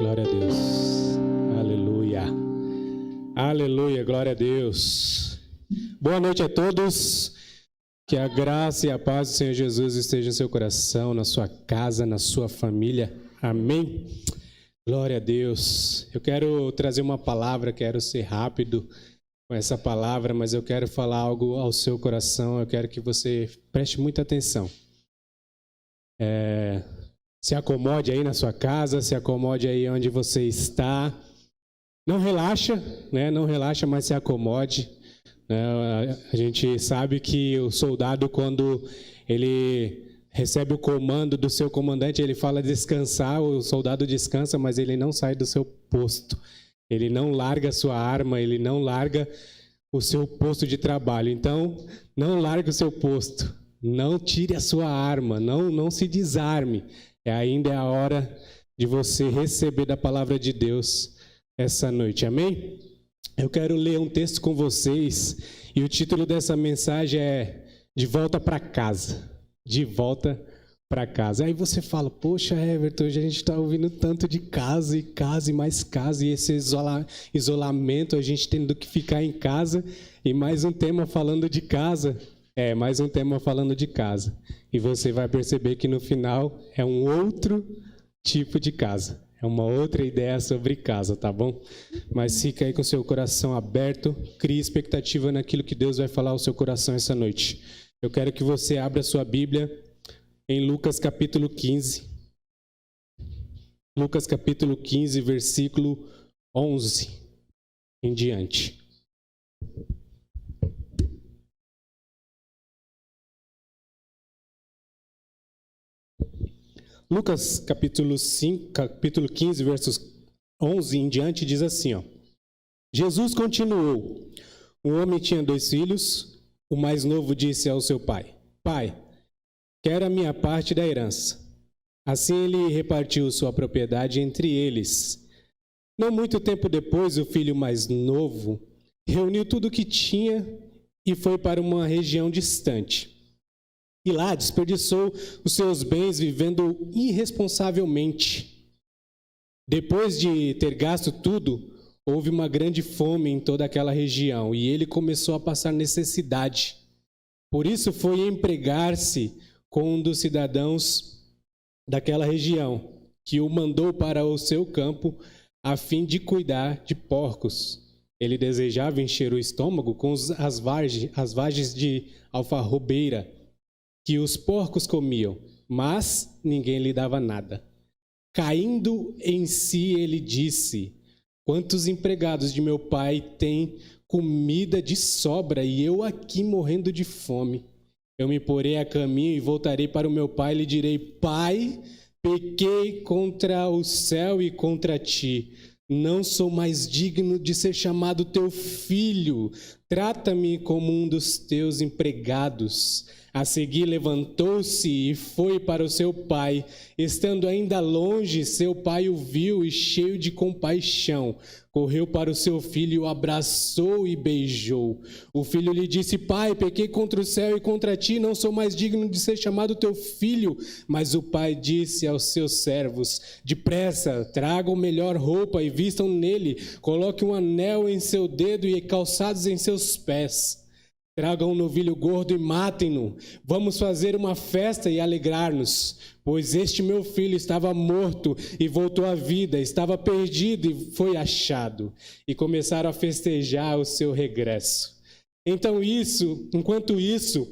Glória a Deus. Aleluia. Aleluia, glória a Deus. Boa noite a todos. Que a graça e a paz do Senhor Jesus esteja em seu coração, na sua casa, na sua família. Amém. Glória a Deus. Eu quero trazer uma palavra, quero ser rápido com essa palavra, mas eu quero falar algo ao seu coração. Eu quero que você preste muita atenção. Se acomode aí na sua casa, se acomode aí onde você está. Não relaxa, né? Não relaxa, mas se acomode. A gente sabe que o soldado, quando ele recebe o comando do seu comandante, ele fala descansar, o soldado descansa, mas ele não sai do seu posto. Ele não larga a sua arma, ele não larga o seu posto de trabalho. Então, não largue o seu posto, não tire a sua arma, não se desarme. Ainda é a hora de você receber da palavra de Deus essa noite, amém? Eu quero ler um texto com vocês e o título dessa mensagem é De Volta para Casa. De Volta para Casa. Aí você fala, poxa, Everton, hoje a gente está ouvindo tanto de casa e mais casa, e esse isolamento, a gente tendo que ficar em casa, e mais um tema falando de casa. Mais um tema falando de casa. E você vai perceber que no final é um outro tipo de casa. É uma outra ideia sobre casa, tá bom? Mas fica aí com o seu coração aberto, crie expectativa naquilo que Deus vai falar ao seu coração essa noite. Eu quero que você abra a sua Bíblia em Lucas capítulo 15. Lucas capítulo 15, versículo 11 em diante. Lucas capítulo 15, versos 11 em diante, diz assim, ó. Jesus continuou. Um homem tinha 2 filhos. O mais novo disse ao seu pai, Pai, quero a minha parte da herança. Assim ele repartiu sua propriedade entre eles. Não muito tempo depois, o filho mais novo reuniu tudo o que tinha e foi para uma região distante. E lá desperdiçou os seus bens vivendo irresponsavelmente. Depois de ter gasto tudo, houve uma grande fome em toda aquela região e ele começou a passar necessidade. Por isso foi empregar-se com um dos cidadãos daquela região, que o mandou para o seu campo a fim de cuidar de porcos. Ele desejava encher o estômago com as vagens de alfarrobeira que os porcos comiam, mas ninguém lhe dava nada. Caindo em si, ele disse, quantos empregados de meu pai têm comida de sobra e eu aqui morrendo de fome? Eu me porei a caminho e voltarei para o meu pai e lhe direi, Pai, pequei contra o céu e contra ti. Não sou mais digno de ser chamado teu filho. Trata-me como um dos teus empregados. A seguir levantou-se e foi para o seu pai. Estando ainda longe, seu pai o viu e, cheio de compaixão, correu para o seu filho, o abraçou e beijou. O filho lhe disse, Pai, pequei contra o céu e contra ti, não sou mais digno de ser chamado teu filho. Mas o pai disse aos seus servos, depressa, tragam melhor roupa e vistam nele, coloquem um anel em seu dedo e calçados em seus pés. Tragam um novilho gordo e matem-no. Vamos fazer uma festa e alegrar-nos, pois este meu filho estava morto e voltou à vida, estava perdido e foi achado. E começaram a festejar o seu regresso. Enquanto isso,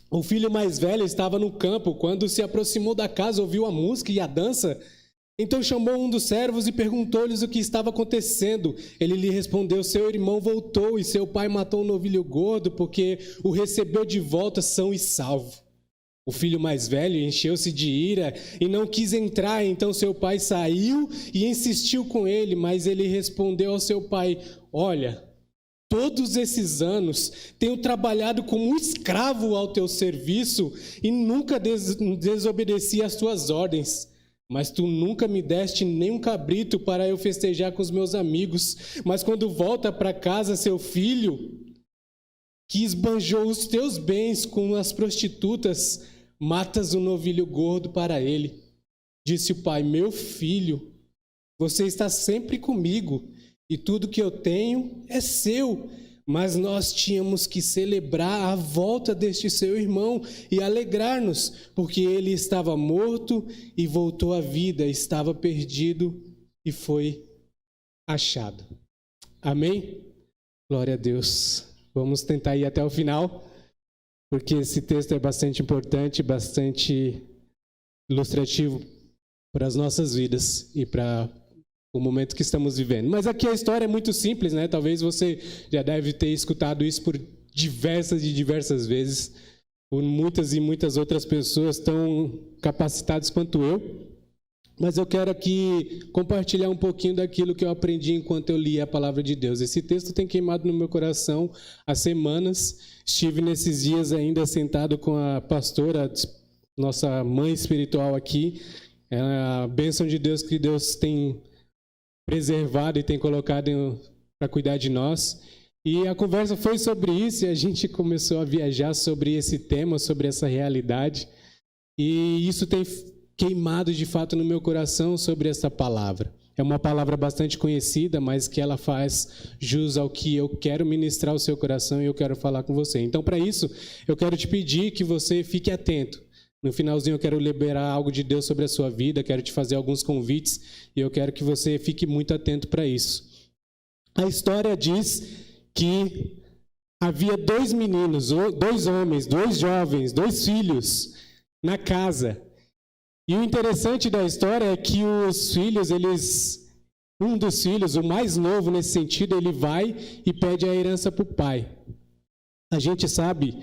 o filho mais velho estava no campo. Quando se aproximou da casa, ouviu a música e a dança. Então chamou um dos servos e perguntou-lhes o que estava acontecendo. Ele lhe respondeu, seu irmão voltou e seu pai matou um novilho gordo porque o recebeu de volta são e salvo. O filho mais velho encheu-se de ira e não quis entrar. Então seu pai saiu e insistiu com ele, mas ele respondeu ao seu pai, olha, todos esses anos tenho trabalhado como um escravo ao teu serviço e nunca desobedeci às tuas ordens. Mas tu nunca me deste nem um cabrito para eu festejar com os meus amigos. Mas quando volta para casa seu filho, que esbanjou os teus bens com as prostitutas, matas um novilho gordo para ele. Disse o pai, meu filho, Você está sempre comigo e tudo que eu tenho é seu. Mas nós tínhamos que celebrar a volta deste seu irmão e alegrar-nos, porque ele estava morto e voltou à vida, estava perdido e foi achado. Amém? Glória a Deus. Vamos tentar ir até o final, porque esse texto é bastante importante, bastante ilustrativo para as nossas vidas e para o momento que estamos vivendo. Mas aqui a história é muito simples, né? Talvez você já deve ter escutado isso por diversas e diversas vezes, por muitas e muitas outras pessoas tão capacitadas quanto eu. Mas eu quero aqui compartilhar um pouquinho daquilo que eu aprendi enquanto eu li a palavra de Deus. Esse texto tem queimado no meu coração há semanas. Estive nesses dias ainda sentado com a pastora, nossa mãe espiritual aqui. É a bênção de Deus que Deus tem preservado e tem colocado para cuidar de nós. E a conversa foi sobre isso e a gente começou a viajar sobre esse tema, sobre essa realidade. E isso tem queimado de fato no meu coração sobre essa palavra. É uma palavra bastante conhecida, mas que ela faz jus ao que eu quero ministrar ao seu coração e eu quero falar com você. Então, para isso, eu quero te pedir que você fique atento. No finalzinho eu quero liberar algo de Deus sobre a sua vida, quero te fazer alguns convites e eu quero que você fique muito atento para isso. A história diz que havia 2 meninos, 2 homens, 2 jovens, 2 filhos na casa. E o interessante da história é que os filhos, um dos filhos, o mais novo nesse sentido, ele vai e pede a herança para o pai. A gente sabe,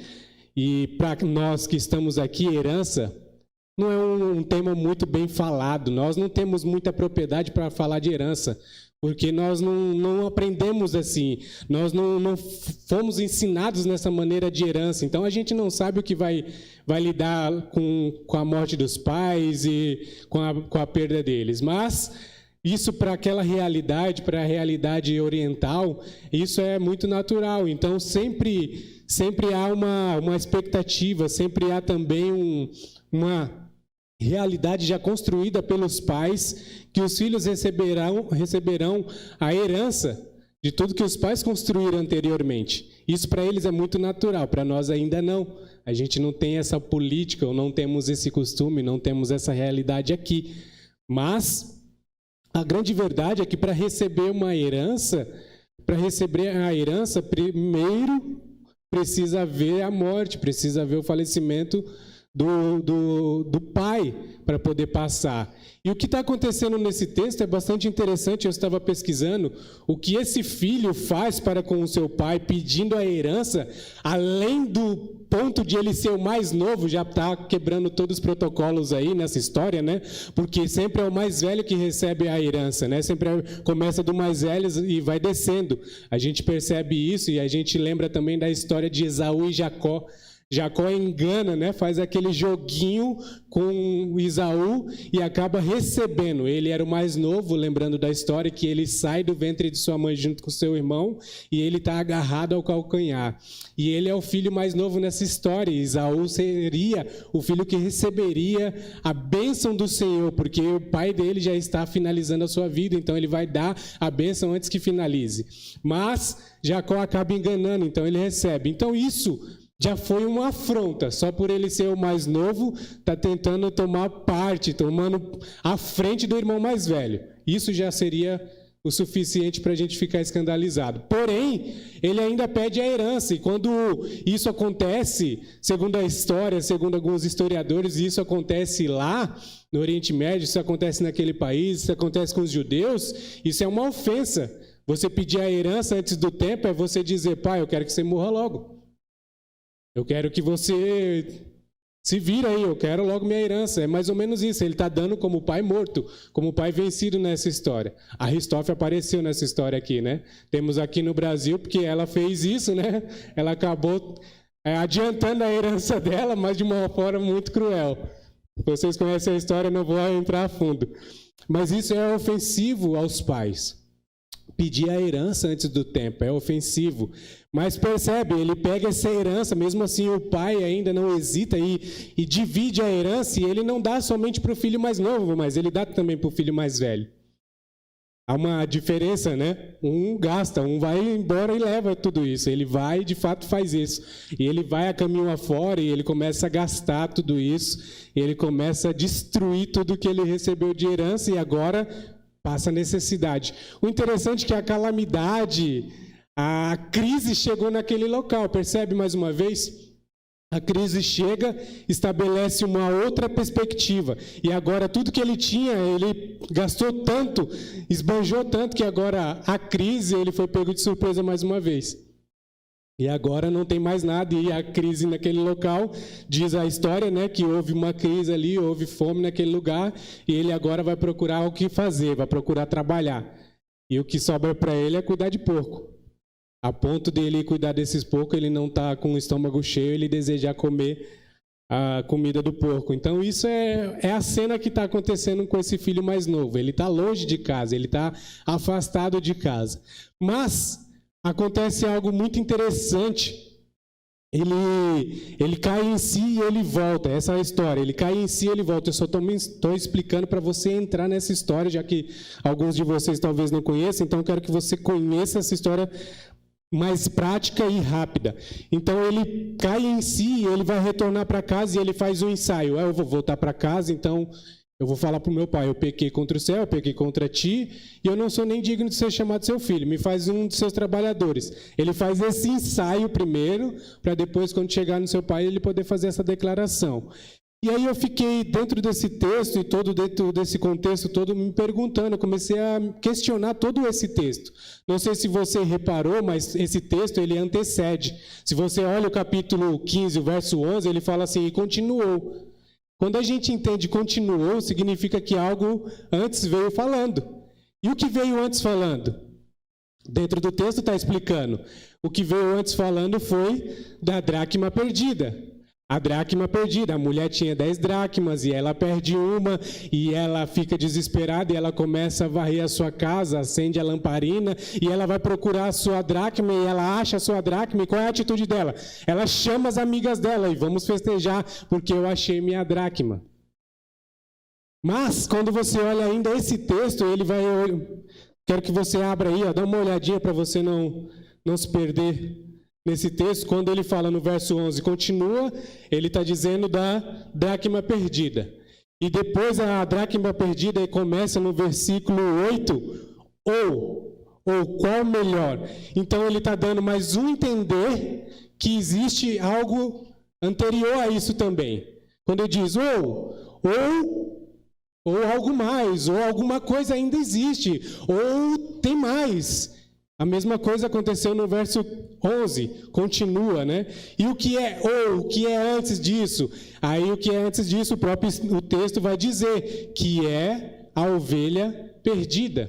e para nós que estamos aqui, herança não é um tema muito bem falado. Nós não temos muita propriedade para falar de herança, porque nós não aprendemos assim, nós não fomos ensinados nessa maneira de herança. Então, a gente não sabe o que vai lidar com a morte dos pais e com a perda deles. Mas isso para aquela realidade, para a realidade oriental, isso é muito natural. Então, sempre há uma expectativa, sempre há também uma realidade já construída pelos pais, que os filhos receberão a herança de tudo que os pais construíram anteriormente. Isso para eles é muito natural, para nós ainda não. A gente não tem essa política, ou não temos esse costume, não temos essa realidade aqui. Mas a grande verdade é que para receber a herança, primeiro precisa haver a morte, precisa haver o falecimento do pai para poder passar. E o que está acontecendo nesse texto é bastante interessante. Eu estava pesquisando o que esse filho faz para com o seu pai, pedindo a herança, além do ponto de ele ser o mais novo, já está quebrando todos os protocolos aí nessa história, né? Porque sempre é o mais velho que recebe a herança, né? Sempre começa do mais velho e vai descendo. A gente percebe isso e a gente lembra também da história de Esaú e Jacó. Jacó engana, né? Faz aquele joguinho com Esaú e acaba recebendo. Ele era o mais novo, lembrando da história, que ele sai do ventre de sua mãe junto com seu irmão e ele está agarrado ao calcanhar. E ele é o filho mais novo nessa história. Esaú seria o filho que receberia a bênção do Senhor, porque o pai dele já está finalizando a sua vida, então ele vai dar a bênção antes que finalize. Mas Jacó acaba enganando, então ele recebe. Então isso já foi uma afronta, só por ele ser o mais novo, está tentando tomar parte, tomando a frente do irmão mais velho. Isso já seria o suficiente para a gente ficar escandalizado. Porém, ele ainda pede a herança, e quando isso acontece, segundo a história, segundo alguns historiadores, isso acontece lá no Oriente Médio, isso acontece naquele país, isso acontece com os judeus, isso é uma ofensa. Você pedir a herança antes do tempo é você dizer: pai, eu quero que você morra logo. Eu quero que você se vira aí, eu quero logo minha herança. É mais ou menos isso. Ele está dando como pai morto, como pai vencido nessa história. Aristófanes apareceu nessa história aqui, né? Temos aqui no Brasil, porque ela fez isso, né? Ela acabou adiantando a herança dela, mas de uma forma muito cruel. Vocês conhecem a história, não vou entrar a fundo. Mas isso é ofensivo aos pais. Pedir a herança antes do tempo é ofensivo. Mas percebe, ele pega essa herança, mesmo assim o pai ainda não hesita e divide a herança, e ele não dá somente para o filho mais novo, mas ele dá também para o filho mais velho. há uma diferença, né? Um gasta, um vai embora e leva tudo isso. Ele vai e, de fato, faz isso. E ele vai a caminho afora e ele começa a gastar tudo isso. E ele começa a destruir tudo que ele recebeu de herança e agora passa necessidade. O interessante é que a calamidade, a crise chegou naquele local. Percebe mais uma vez? A crise chega, estabelece uma outra perspectiva. E agora tudo que ele tinha, ele gastou tanto, esbanjou tanto, que agora a crise, ele foi pego de surpresa mais uma vez. E agora não tem mais nada, e a crise naquele local, diz a história, né, que houve uma crise ali, houve fome naquele lugar, e ele agora vai procurar o que fazer, vai procurar trabalhar. E o que sobra para ele é cuidar de porco. A ponto dele cuidar desses porcos, ele não está com o estômago cheio, ele desejar comer a comida do porco. Então isso é a cena que está acontecendo com esse filho mais novo. Ele está longe de casa, ele está afastado de casa. Mas acontece algo muito interessante. Ele cai em si e ele volta. Essa é a história. Ele cai em si e ele volta. Eu só estou explicando para você entrar nessa história, já que alguns de vocês talvez não conheçam. Então eu quero que você conheça essa história mais prática e rápida. Então ele cai em si, ele vai retornar para casa e ele faz um ensaio. Eu vou voltar para casa, então eu vou falar para o meu pai, eu pequei contra o céu, eu pequei contra ti, e eu não sou nem digno de ser chamado seu filho, me faz um dos seus trabalhadores. Ele faz esse ensaio primeiro, para depois, quando chegar no seu pai, ele poder fazer essa declaração. E aí eu fiquei dentro desse texto e todo dentro desse contexto todo me perguntando, eu comecei a questionar todo esse texto. Não sei se você reparou, mas esse texto ele antecede. Se você olha o capítulo 15, o verso 11, ele fala assim, e continuou. Quando a gente entende continuou, significa que algo antes veio falando. E o que veio antes falando? Dentro do texto está explicando. O que veio antes falando foi da dracma perdida. A dracma perdida, a mulher tinha 10 dracmas e ela perde uma e ela fica desesperada e ela começa a varrer a sua casa, acende a lamparina e ela vai procurar a sua dracma e ela acha a sua dracma e qual é a atitude dela? Ela chama as amigas dela e vamos festejar porque eu achei minha dracma. Mas quando você olha ainda esse texto, ele vai... Quero que você abra aí, dá uma olhadinha para você não se perder. Nesse texto, quando ele fala no verso 11, continua, ele está dizendo da dracma perdida. E depois a dracma perdida começa no versículo 8, ou qual melhor. Então ele está dando mais um entender que existe algo anterior a isso também. Quando ele diz ou algo mais, ou alguma coisa ainda existe, ou tem mais. A mesma coisa aconteceu no verso 11, continua, né? E o que é antes disso? Aí o que é antes disso, o texto vai dizer que é a ovelha perdida.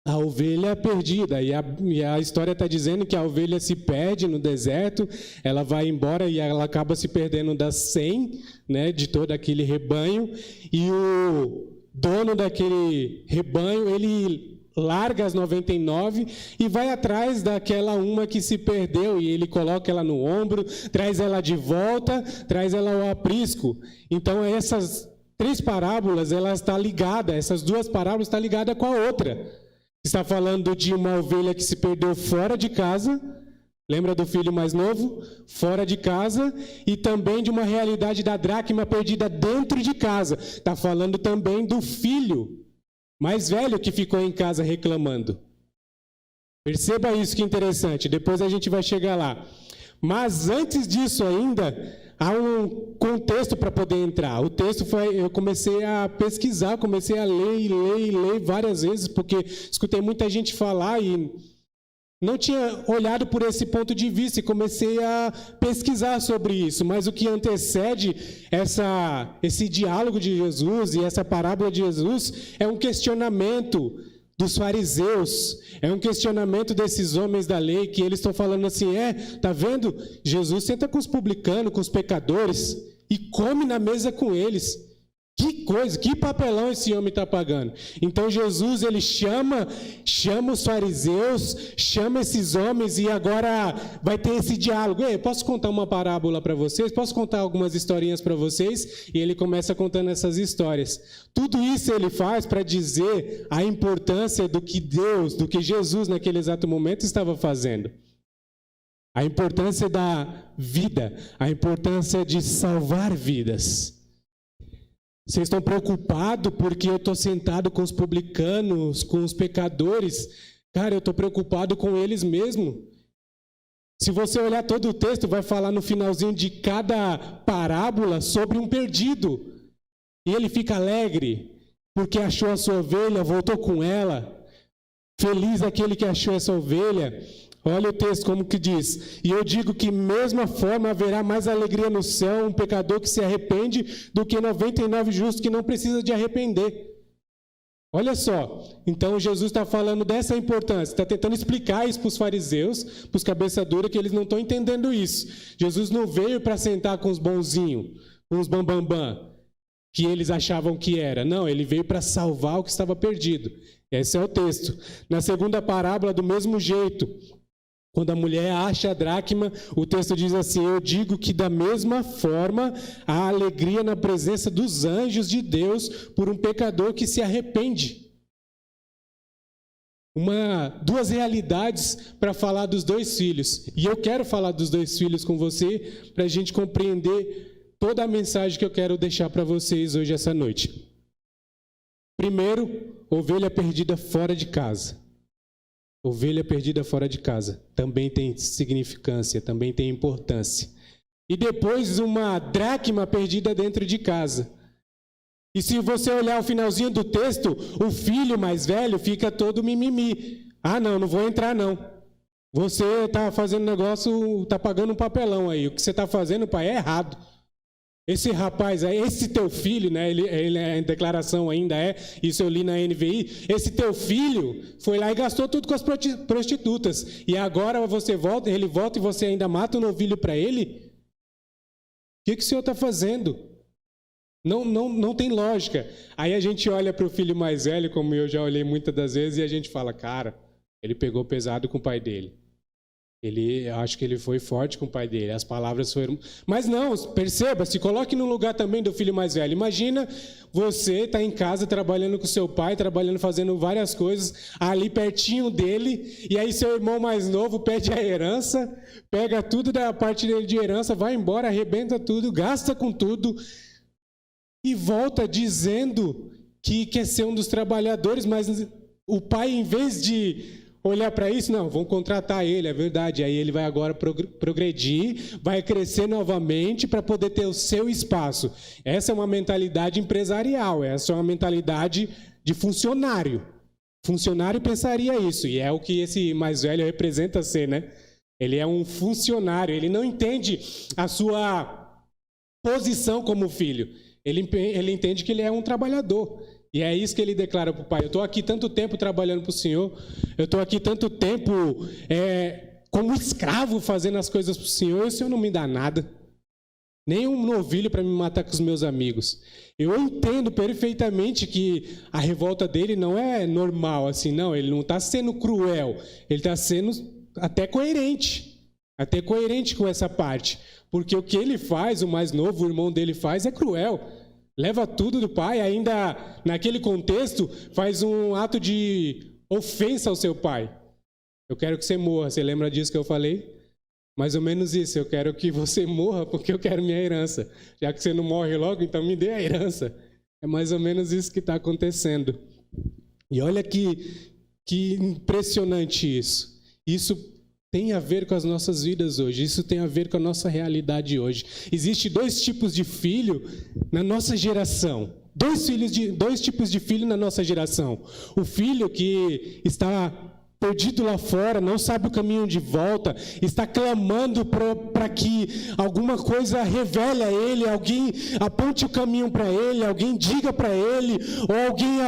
A ovelha perdida. E a história está dizendo que a ovelha se perde no deserto, ela vai embora e ela acaba se perdendo das 100, né, de todo aquele rebanho. E o dono daquele rebanho, ele larga as 99 e vai atrás daquela uma que se perdeu e ele coloca ela no ombro, traz ela de volta, traz ela ao aprisco. Então essas 3 parábolas, elas estão ligadas, essas 2 parábolas estão ligadas com a outra. Está falando de uma ovelha que se perdeu fora de casa, lembra do filho mais novo? Fora de casa, e também de uma realidade da dracma perdida dentro de casa. Está falando também do filho mais velho que ficou em casa reclamando. Perceba isso, que interessante. Depois a gente vai chegar lá. Mas antes disso ainda, há um contexto para poder entrar. O texto foi... Eu comecei a pesquisar, comecei a ler várias vezes, porque escutei muita gente falar e não tinha olhado por esse ponto de vista e comecei a pesquisar sobre isso. Mas o que antecede esse diálogo de Jesus e essa parábola de Jesus é um questionamento dos fariseus, é um questionamento desses homens da lei, que eles estão falando assim, tá vendo? Jesus senta com os publicanos, com os pecadores e come na mesa com eles. Que coisa, que papelão esse homem está pagando. Então Jesus, ele chama os fariseus, chama esses homens e agora vai ter esse diálogo. Ei, posso contar uma parábola para vocês? Posso contar algumas historinhas para vocês? E ele começa contando essas histórias. Tudo isso ele faz para dizer a importância do que Deus, do que Jesus naquele exato momento estava fazendo. A importância da vida, a importância de salvar vidas. Vocês estão preocupados porque eu estou sentado com os publicanos, com os pecadores? Cara, eu estou preocupado com eles mesmo. Se você olhar todo o texto, vai falar no finalzinho de cada parábola sobre um perdido. E ele fica alegre porque achou a sua ovelha, voltou com ela. Feliz aquele que achou essa ovelha. Olha o texto como que diz: e eu digo que mesma forma haverá mais alegria no céu um pecador que se arrepende do que 99 justos que não precisa de arrepender. Olha só, então Jesus está falando dessa importância, está tentando explicar isso para os fariseus, para os cabeça dura, que eles não estão entendendo isso. Jesus não veio para sentar com os bonzinhos, com os bambambam, que eles achavam que era. Não, ele veio para salvar o que estava perdido. Esse é o texto. Na segunda parábola, do mesmo jeito, quando a mulher acha a dracma, o texto diz assim: eu digo que da mesma forma há alegria na presença dos anjos de Deus por um pecador que se arrepende. Duas realidades para falar dos dois filhos. E eu quero falar dos dois filhos com você para a gente compreender toda a mensagem que eu quero deixar para vocês hoje, essa noite. Primeiro, ovelha perdida fora de casa. Ovelha perdida fora de casa também tem significância, também tem importância. E depois uma dracma perdida dentro de casa. E se você olhar o finalzinho do texto, o filho mais velho fica todo mimimi. Ah, não vou entrar não. Você está fazendo negócio, está pagando um papelão aí. O que você está fazendo, pai, é errado. Esse rapaz, esse teu filho, né? Ele a declaração ainda é, isso eu li na NVI, esse teu filho foi lá e gastou tudo com as prostitutas. E agora ele volta e você ainda mata um novilho para ele? O que o senhor está fazendo? Não tem lógica. Aí a gente olha para o filho mais velho, como eu já olhei muitas das vezes, e a gente fala, cara, ele pegou pesado com o pai dele. Acho que ele foi forte com o pai dele, as palavras foram... Mas não, perceba, se coloque no lugar também do filho mais velho. Imagina você estar em casa trabalhando com seu pai, fazendo várias coisas, ali pertinho dele, e aí seu irmão mais novo pede a herança, pega tudo da parte dele de herança, vai embora, arrebenta tudo, gasta com tudo, e volta dizendo que quer ser um dos trabalhadores, mas o pai, em vez de olhar para isso, não, vão contratar ele, é verdade. Aí ele vai agora progredir, vai crescer novamente para poder ter o seu espaço. Essa é uma mentalidade empresarial, essa é uma mentalidade de funcionário. Funcionário pensaria isso, e é o que esse mais velho representa ser, né? Ele é um funcionário, ele não entende a sua posição como filho. Ele entende que ele é um trabalhador. E é isso que ele declara para o pai: eu estou aqui tanto tempo trabalhando para o Senhor, eu estou aqui tanto tempo como escravo fazendo as coisas para o Senhor, e o Senhor não me dá nada, nem um novilho para me matar com os meus amigos. Eu entendo perfeitamente que a revolta dele não é normal, assim, não, ele não está sendo cruel, ele está sendo até coerente com essa parte, porque o que ele faz, o mais novo, o irmão dele faz, é cruel. Leva tudo do pai, ainda naquele contexto faz um ato de ofensa ao seu pai. Eu quero que você morra. Você lembra disso que eu falei? Mais ou menos isso. Eu quero que você morra porque eu quero minha herança. Já que você não morre logo, então me dê a herança. É mais ou menos isso que está acontecendo. E olha que impressionante isso. Isso tem a ver com as nossas vidas hoje. Isso tem a ver com a nossa realidade hoje. Existem dois tipos de filho na nossa geração. Dois tipos de filho na nossa geração. O filho que está perdido lá fora, não sabe o caminho de volta, está clamando para que alguma coisa revele a ele, alguém aponte o caminho para ele, alguém diga para ele, ou alguém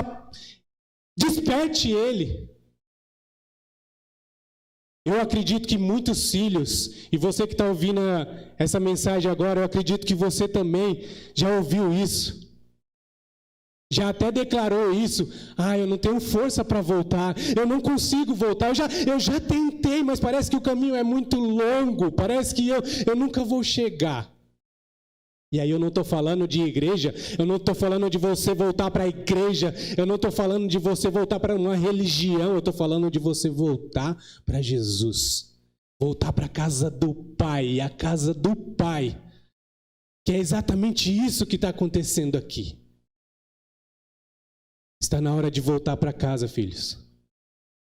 desperte ele. Eu acredito que muitos filhos, e você que está ouvindo essa mensagem agora, eu acredito que você também já ouviu isso. Já até declarou isso. Eu não tenho força para voltar. Eu não consigo voltar. Eu já tentei, mas parece que o caminho é muito longo. Parece que eu nunca vou chegar. E aí eu não estou falando de igreja. Eu não estou falando de você voltar para a igreja. Eu não estou falando de você voltar para uma religião. Eu estou falando de você voltar para Jesus. Voltar para a casa do Pai. A casa do Pai. Que é exatamente isso que está acontecendo aqui. Está na hora de voltar para casa, filhos.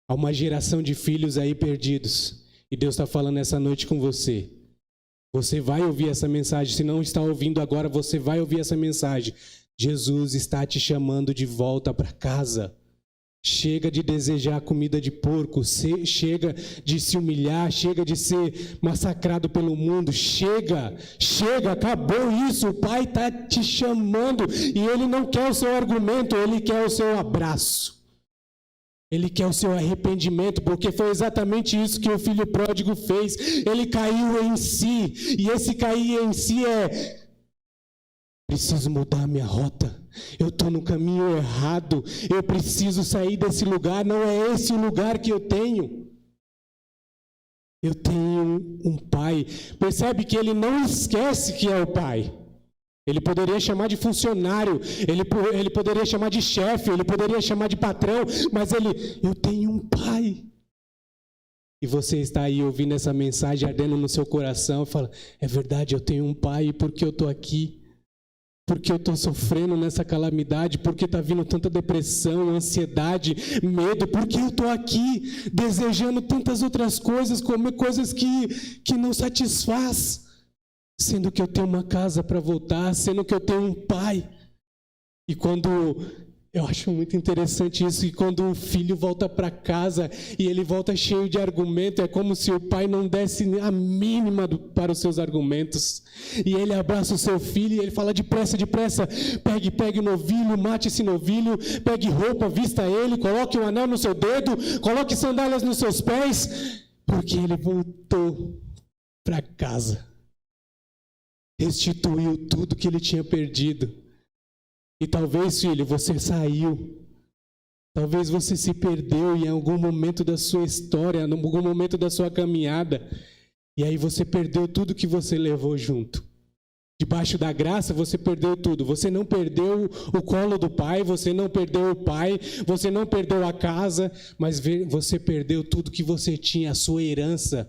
Há uma geração de filhos aí perdidos. E Deus está falando essa noite com você. Você vai ouvir essa mensagem. Se não está ouvindo agora, você vai ouvir essa mensagem. Jesus está te chamando de volta para casa. Chega de desejar comida de porco. Chega de se humilhar. Chega de ser massacrado pelo mundo. Chega, acabou isso. O Pai está te chamando. E Ele não quer o seu argumento, Ele quer o seu abraço. Ele quer o seu arrependimento, porque foi exatamente isso que o filho pródigo fez. Ele caiu em si. E esse cair em si preciso mudar a minha rota. Eu estou no caminho errado. Eu preciso sair desse lugar. Não é esse o lugar que eu tenho. Eu tenho um pai. Percebe que ele não esquece que é o pai. Ele poderia chamar de funcionário. Ele poderia chamar de chefe. Ele poderia chamar de patrão. Mas eu tenho um pai. E você está aí ouvindo essa mensagem ardendo no seu coração. Fala, é verdade, eu tenho um pai. E por que eu estou aqui? Porque eu estou sofrendo nessa calamidade, porque está vindo tanta depressão, ansiedade, medo, porque eu estou aqui desejando tantas outras coisas, como coisas que não satisfaz, sendo que eu tenho uma casa para voltar, sendo que eu tenho um pai. E eu acho muito interessante isso, e quando o filho volta para casa e ele volta cheio de argumento, é como se o pai não desse a mínima para os seus argumentos. E ele abraça o seu filho e ele fala, depressa, pegue o novilho, mate esse novilho, pegue roupa, vista ele, coloque um anel no seu dedo, coloque sandálias nos seus pés, porque ele voltou para casa. Restituiu tudo que ele tinha perdido. E talvez, filho, você saiu. Talvez você se perdeu em algum momento da sua história, em algum momento da sua caminhada. E aí você perdeu tudo que você levou junto. Debaixo da graça, você perdeu tudo. Você não perdeu o colo do pai, você não perdeu o pai, você não perdeu a casa, mas você perdeu tudo que você tinha, a sua herança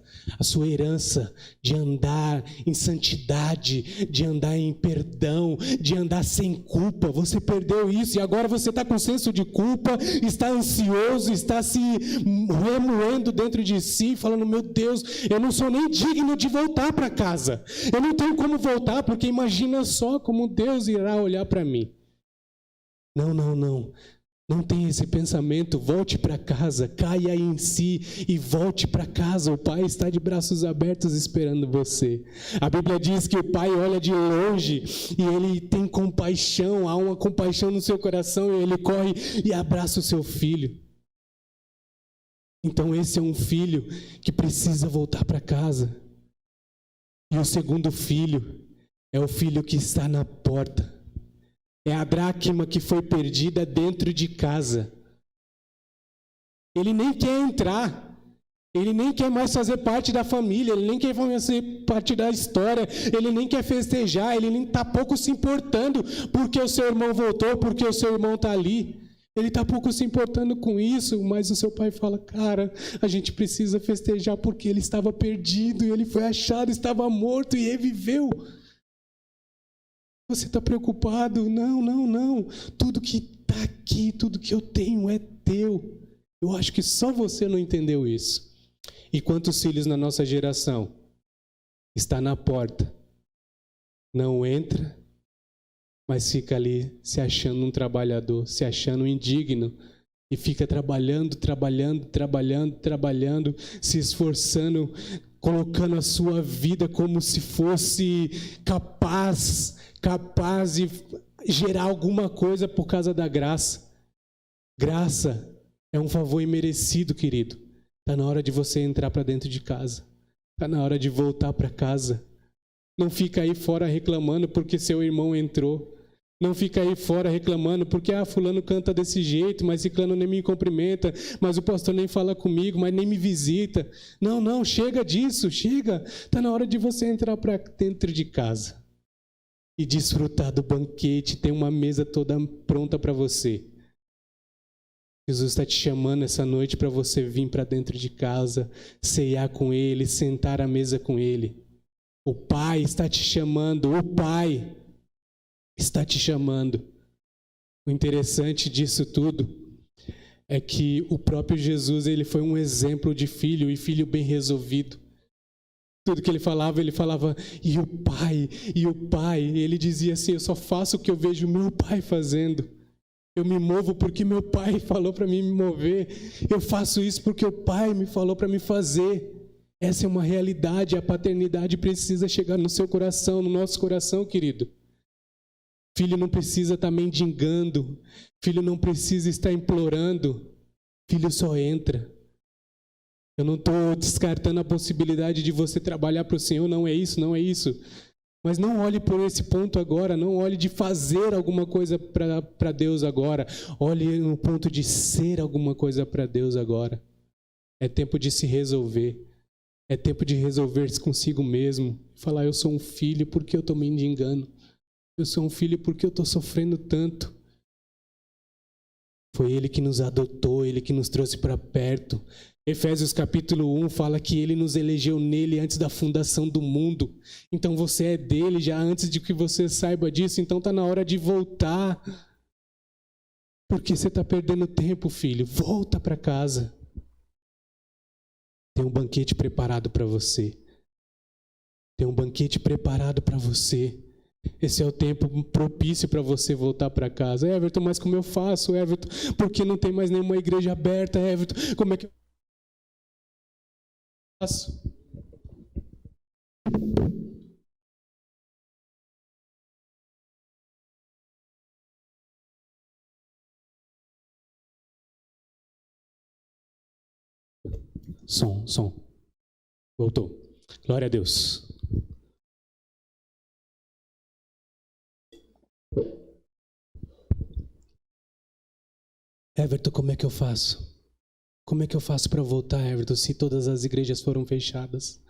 de andar em santidade, de andar em perdão, de andar sem culpa. Você perdeu isso e agora você está com senso de culpa, está ansioso, está se remoendo dentro de si, falando, meu Deus, eu não sou nem digno de voltar para casa. Eu não tenho como voltar, porque imagina só como Deus irá olhar para mim. Não tenha esse pensamento. Volte para casa, caia em si e volte para casa. O Pai está de braços abertos esperando você. A Bíblia diz que o Pai olha de longe e Ele tem compaixão, há uma compaixão no seu coração e Ele corre e abraça o seu filho. Então esse é um filho que precisa voltar para casa. E o segundo filho é o filho que está na porta. É a dracma que foi perdida dentro de casa. Ele nem quer entrar. Ele nem quer mais fazer parte da família. Ele nem quer fazer parte da história. Ele nem quer festejar. Ele nem está pouco se importando porque o seu irmão voltou, porque o seu irmão está ali. Ele está pouco se importando com isso, mas o seu pai fala, cara, a gente precisa festejar porque ele estava perdido e ele foi achado, estava morto e reviveu. Você está preocupado? Não. Tudo que está aqui, tudo que eu tenho é teu. Eu acho que só você não entendeu isso. E quantos filhos na nossa geração está na porta, não entra, mas fica ali se achando um trabalhador, se achando um indigno, e fica trabalhando, se esforçando, colocando a sua vida como se fosse capaz de gerar alguma coisa por causa da graça. Graça é um favor imerecido, querido. Está na hora de você entrar para dentro de casa. Está na hora de voltar para casa. Não fica aí fora reclamando porque seu irmão entrou. Não fica aí fora reclamando, porque fulano canta desse jeito, mas ciclano nem me cumprimenta, mas o pastor nem fala comigo, mas nem me visita. Não, chega disso, chega. Está na hora de você entrar para dentro de casa e desfrutar do banquete, tem uma mesa toda pronta para você. Jesus está te chamando essa noite para você vir para dentro de casa, ceiar com Ele, sentar à mesa com Ele. O Pai está te chamando, o Pai está te chamando. O interessante disso tudo é que o próprio Jesus, ele foi um exemplo de filho, e filho bem resolvido. Tudo que ele falava, e o Pai, ele dizia assim, eu só faço o que eu vejo meu Pai fazendo. Eu me movo porque meu Pai falou para mim me mover. Eu faço isso porque o Pai me falou para me fazer. Essa é uma realidade, a paternidade precisa chegar no seu coração, no nosso coração, querido. Filho não precisa estar mendigando, filho não precisa estar implorando, filho só entra. Eu não estou descartando a possibilidade de você trabalhar para o Senhor, não é isso. Mas não olhe por esse ponto agora, não olhe de fazer alguma coisa para Deus agora. Olhe no ponto de ser alguma coisa para Deus agora. É tempo de se resolver. É tempo de resolver-se consigo mesmo. Falar, eu sou um filho porque eu estou mendigando. Eu sou um filho porque eu estou sofrendo tanto. Foi Ele que nos adotou, Ele que nos trouxe para perto. Efésios capítulo 1 fala que Ele nos elegeu nele antes da fundação do mundo. Então você é dele já antes de que você saiba disso. Então está na hora de voltar. Porque você está perdendo tempo, filho. Volta para casa. Tem um banquete preparado para você. Tem um banquete preparado para você. Esse é o tempo propício para você voltar para casa. Everton, mas como eu faço, Everton? Porque não tem mais nenhuma igreja aberta, Everton? Como é que eu faço? Som. Voltou. Glória a Deus. Everton, como é que eu faço? Como é que eu faço para voltar, Everton, se todas as igrejas foram fechadas?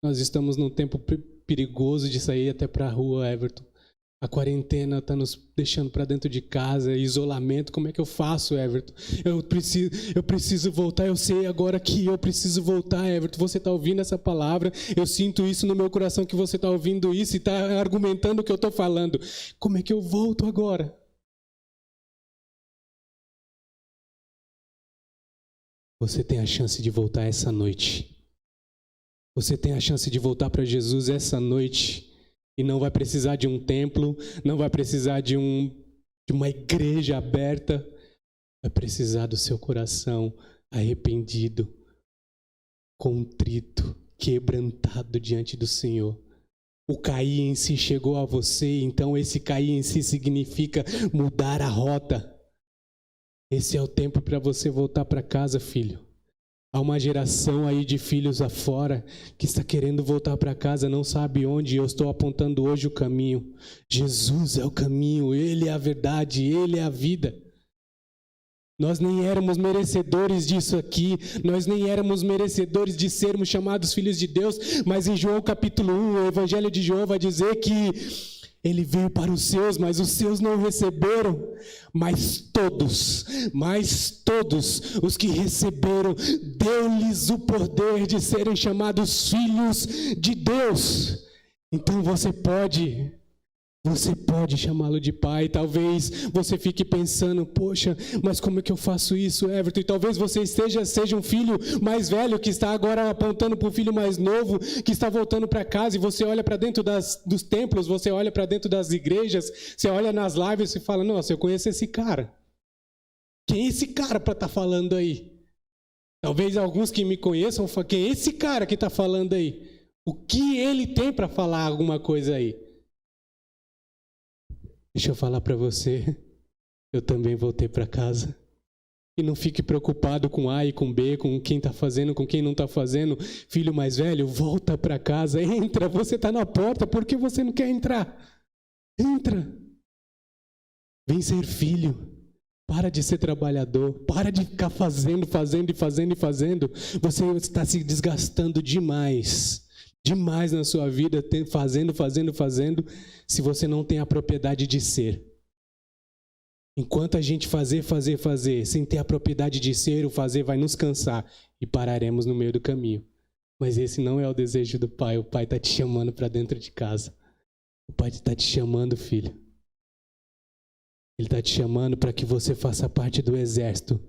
Nós estamos num tempo perigoso de sair até para a rua, Everton. A quarentena está nos deixando para dentro de casa, isolamento. Como é que eu faço, Everton? Eu preciso voltar, eu sei agora que eu preciso voltar, Everton. Você está ouvindo essa palavra, eu sinto isso no meu coração que você está ouvindo isso e está argumentando o que eu estou falando. Como é que eu volto agora? Você tem a chance de voltar essa noite. Você tem a chance de voltar para Jesus essa noite. E não vai precisar de um templo, não vai precisar de uma igreja aberta. Vai precisar do seu coração arrependido, contrito, quebrantado diante do Senhor. O cair em si chegou a você, então esse cair em si significa mudar a rota. Esse é o tempo para você voltar para casa, filho. Há uma geração aí de filhos afora que está querendo voltar para casa, não sabe onde. Eu estou apontando hoje o caminho. Jesus é o caminho, Ele é a verdade, Ele é a vida. Nós nem éramos merecedores disso aqui, nós nem éramos merecedores de sermos chamados filhos de Deus, mas em João capítulo 1, o Evangelho de João vai dizer que Ele veio para os seus, mas os seus não receberam. Mas todos os que receberam, deu-lhes o poder de serem chamados filhos de Deus. Então você pode chamá-lo de pai. Talvez você fique pensando, poxa, mas como é que eu faço isso, Everton? E talvez você seja um filho mais velho que está agora apontando para o filho mais novo, que está voltando para casa, e você olha para dentro dos templos, você olha para dentro das igrejas, você olha nas lives e fala, nossa, eu conheço esse cara. Quem é esse cara para estar falando aí? Talvez alguns que me conheçam falem, quem é esse cara que está falando aí? O que ele tem para falar alguma coisa aí? Deixa eu falar para você, eu também voltei para casa. E não fique preocupado com A e com B, com quem está fazendo, com quem não está fazendo. Filho mais velho, volta para casa, entra, você está na porta, por que você não quer entrar? Entra. Vem ser filho. Para de ser trabalhador. Para de ficar fazendo. Você está se desgastando demais. Demais na sua vida, fazendo. Se você não tem a propriedade de ser. Enquanto a gente fazer, sem ter a propriedade de ser, o fazer vai nos cansar e pararemos no meio do caminho. Mas esse não é o desejo do Pai. O Pai está te chamando para dentro de casa. O Pai está te chamando, filho. Ele está te chamando para que você faça parte do exército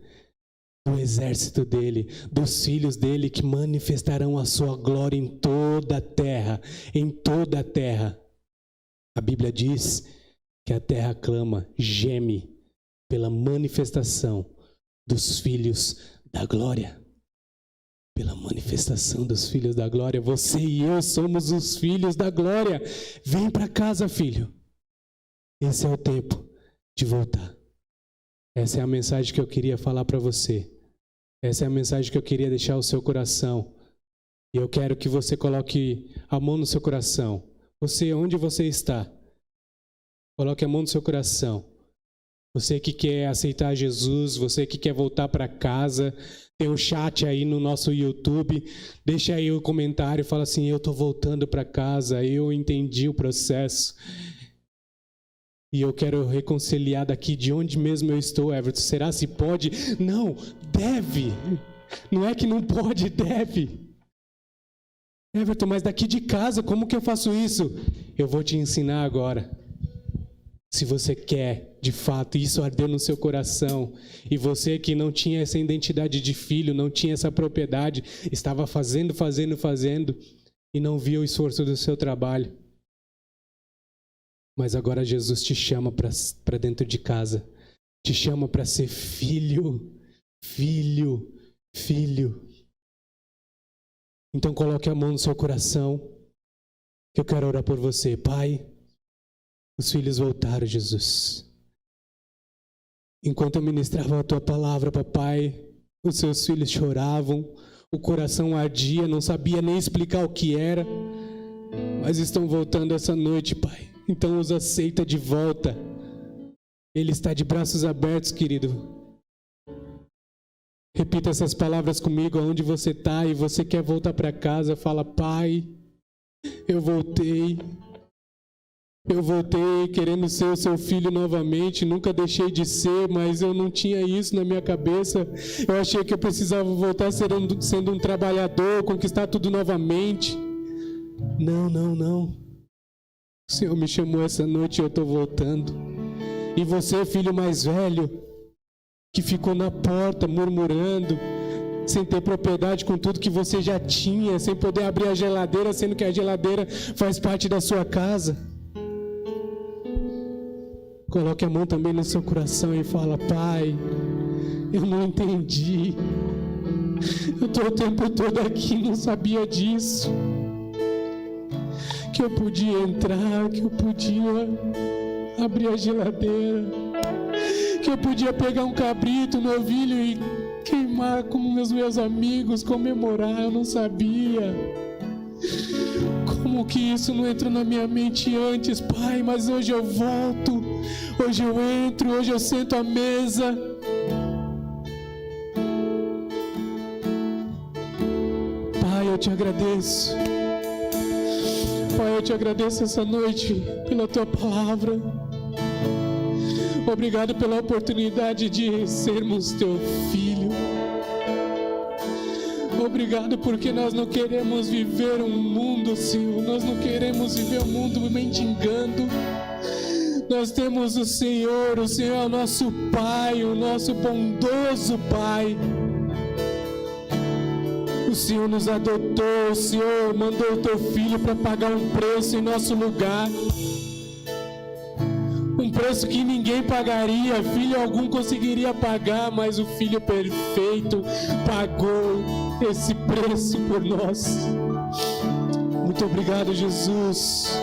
dele, dos filhos dele que manifestarão a sua glória em toda a terra. A Bíblia diz que a terra clama, geme pela manifestação dos filhos da glória. Pela manifestação dos filhos da glória. Você e eu somos os filhos da glória. Vem para casa, filho. Esse é o tempo de voltar. Essa é a mensagem que eu queria falar para você. Essa é a mensagem que eu queria deixar ao seu coração. E eu quero que você coloque a mão no seu coração. Onde você está? Coloque a mão no seu coração. Você que quer aceitar Jesus, você que quer voltar para casa, tem um chat aí no nosso YouTube, deixa aí o comentário, fala assim, eu estou voltando para casa, eu entendi o processo. E eu quero reconciliar daqui de onde mesmo eu estou, Everton. Será se pode? Não, deve. Não é que não pode, deve. Everton, mas daqui de casa, como que eu faço isso? Eu vou te ensinar agora. Se você quer, de fato, isso ardeu no seu coração, e você que não tinha essa identidade de filho, não tinha essa propriedade, estava fazendo, e não via o esforço do seu trabalho. Mas agora Jesus te chama para dentro de casa, te chama para ser filho. Então coloque a mão no seu coração, que eu quero orar por você. Pai, os filhos voltaram, Jesus. Enquanto eu ministrava a tua palavra, papai, os seus filhos choravam, o coração ardia, não sabia nem explicar o que era, mas estão voltando essa noite, pai. Então os aceita de volta. Ele está de braços abertos, querido. Repita essas palavras comigo, aonde você está e você quer voltar para casa, fala, Pai, eu voltei querendo ser o seu filho novamente, nunca deixei de ser, mas eu não tinha isso na minha cabeça. Eu achei que eu precisava voltar sendo um trabalhador, conquistar tudo novamente. Não. O Senhor me chamou essa noite e eu estou voltando. E você, filho mais velho, que ficou na porta murmurando, sem ter propriedade com tudo que você já tinha, sem poder abrir a geladeira, sendo que a geladeira faz parte da sua casa. Coloque a mão também no seu coração e fala, Pai, eu não entendi. Eu estou o tempo todo aqui, não sabia disso. Que eu podia entrar, que eu podia abrir a geladeira, que eu podia pegar um cabrito, um novilho e queimar com meus amigos, comemorar, eu não sabia. Como que isso não entrou na minha mente antes, Pai? Mas hoje eu volto, hoje eu entro, hoje eu sento à mesa. Pai, eu te agradeço. Pai, eu te agradeço essa noite pela tua palavra. Obrigado pela oportunidade de sermos teu filho. Obrigado porque nós não queremos viver um mundo, Senhor. Nós não queremos viver um mundo mendigando. Nós temos o Senhor é o nosso Pai, o nosso bondoso Pai. O Senhor nos adotou, o Senhor mandou o teu Filho para pagar um preço em nosso lugar. Um preço que ninguém pagaria, filho algum conseguiria pagar, mas o Filho perfeito pagou esse preço por nós. Muito obrigado, Jesus.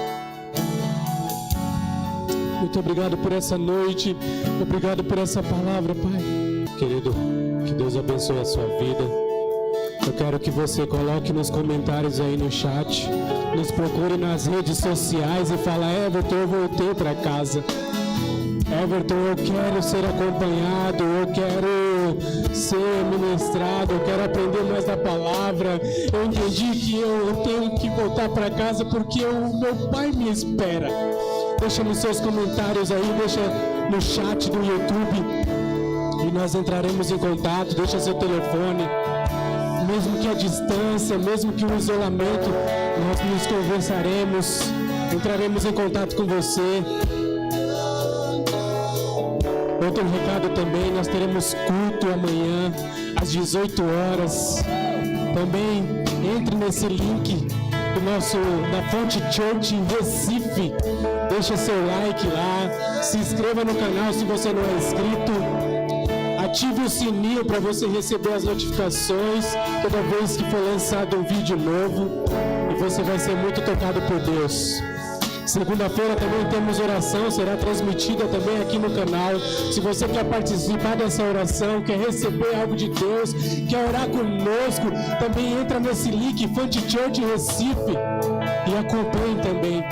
Muito obrigado por essa noite. Obrigado por essa palavra, Pai. Querido, que Deus abençoe a sua vida. Eu quero que você coloque nos comentários aí no chat, nos procure nas redes sociais e fala, Everton, eu voltei para casa. Everton, eu quero ser acompanhado, eu quero ser ministrado, eu quero aprender mais da palavra. Eu entendi que eu tenho que voltar para casa porque o meu pai me espera. Deixa nos seus comentários aí, deixa no chat do YouTube e nós entraremos em contato. Deixa seu telefone, mesmo que a distância, mesmo que o isolamento, nós nos conversaremos, entraremos em contato com você. Outro recado também, nós teremos culto amanhã às 18 horas. Também entre nesse link da Fonte Church em Recife. Deixa seu like lá, se inscreva no canal se você não é inscrito. Ative o sininho para você receber as notificações toda vez que for lançado um vídeo novo. E você vai ser muito tocado por Deus. Segunda-feira também temos oração, será transmitida também aqui no canal. Se você quer participar dessa oração, quer receber algo de Deus, quer orar conosco, também entra nesse link Fonte Church Recife e acompanhe também.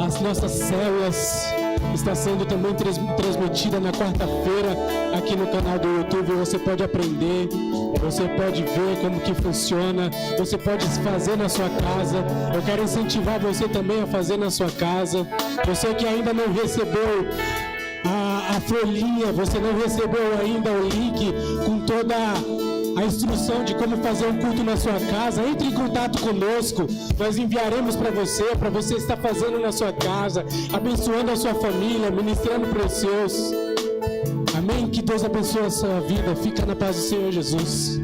As nossas células está sendo também transmitida na quarta-feira aqui no canal do YouTube. Você pode aprender, você pode ver como que funciona, você pode fazer na sua casa. Eu quero incentivar você também a fazer na sua casa. Você que ainda não recebeu a folhinha, você não recebeu ainda o link com toda a instrução de como fazer um culto na sua casa, entre em contato conosco. Nós enviaremos para você estar fazendo na sua casa, abençoando a sua família, ministrando para os seus. Amém? Que Deus abençoe a sua vida. Fica na paz do Senhor Jesus.